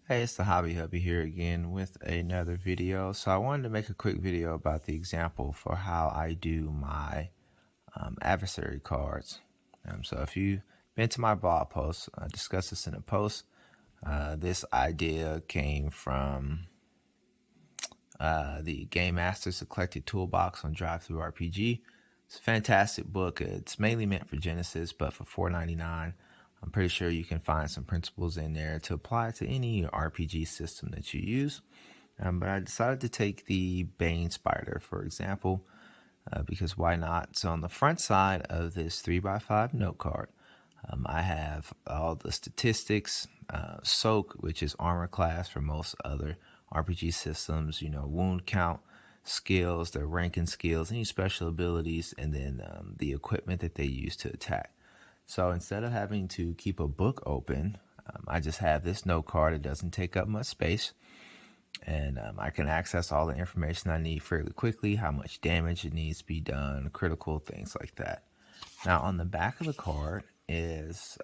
Hey, it's the Hobby Hubby here again with another video. So I wanted to make a quick video about the example for how I do my adversary cards. So if you've been to my blog post, I discussed this in a post. This idea came from the Game Master's Eclectic Toolbox on Drive-Thru RPG. It's a fantastic book. It's mainly meant for Genesys, but for $4.99, I'm pretty sure you can find some principles in there to apply to any RPG system that you use. But I decided to take the Bane Spider, for example, because why not? So on the front side of this 3x5 note card, I have all the statistics, soak, which is armor class for most other RPG systems, wound count, skills, their ranking skills, any special abilities, and then the equipment that they use to attack. So instead of having to keep a book open, I just have this note card. It doesn't take up much space, and I can access all the information I need fairly quickly, how much damage it needs to be done, critical things like that. Now on the back of the card is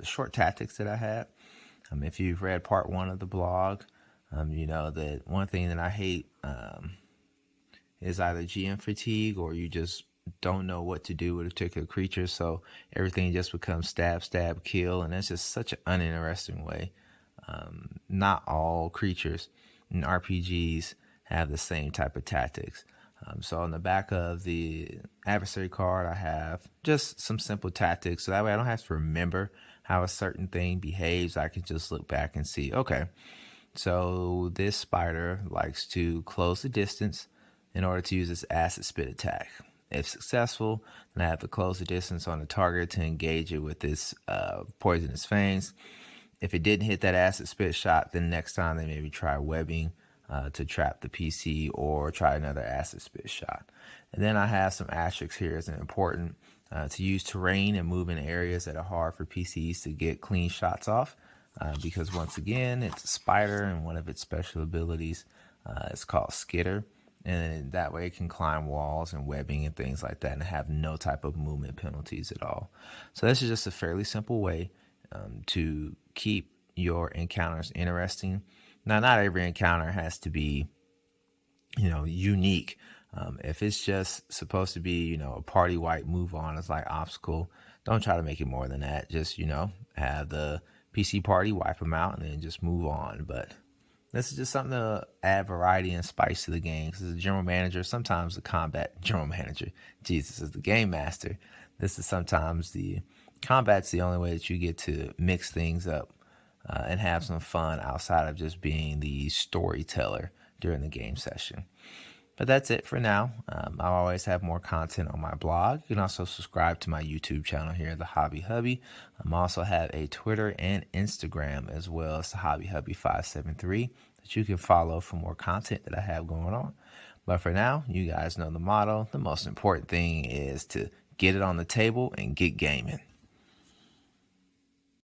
short tactics that I had. If you've read part 1 of the blog, you know that one thing that I hate is either GM fatigue, or you just don't know what to do with a particular creature, so everything just becomes stab, stab, kill, and that's just such an uninteresting way. Not all creatures in RPGs have the same type of tactics. So on the back of the adversary card, I have just some simple tactics, so that way I don't have to remember how a certain thing behaves. I can just look back and see, okay, so this spider likes to close the distance in order to use its acid spit attack. If successful, then I have to close the distance on the target to engage it with this poisonous fangs. If it didn't hit that acid spit shot, then next time they maybe try webbing to trap the PC, or try another acid spit shot. And then I have some asterisks here as an important to use terrain and move in areas that are hard for PCs to get clean shots off, because once again, it's a spider, and one of its special abilities is called Skitter. And that way it can climb walls and webbing and things like that and have no type of movement penalties at all. So this is just a fairly simple way to keep your encounters interesting. Now, not every encounter has to be, unique. If it's just supposed to be, a party wipe, move on, it's like obstacle, don't try to make it more than that. Just, have the PC party, wipe them out, and then just move on. But this is just something to add variety and spice to the game. Because as a general manager, sometimes the combat general manager, Jesus, is the game master. This is sometimes the combat's the only way that you get to mix things up and have some fun outside of just being the storyteller during the game session. But that's it for now. I'll always have more content on my blog. You can also subscribe to my YouTube channel here, The Hobby Hubby. I also have a Twitter and Instagram as well as The Hobby Hubby 573 that you can follow for more content that I have going on. But for now, you guys know the motto. The most important thing is to get it on the table and get gaming.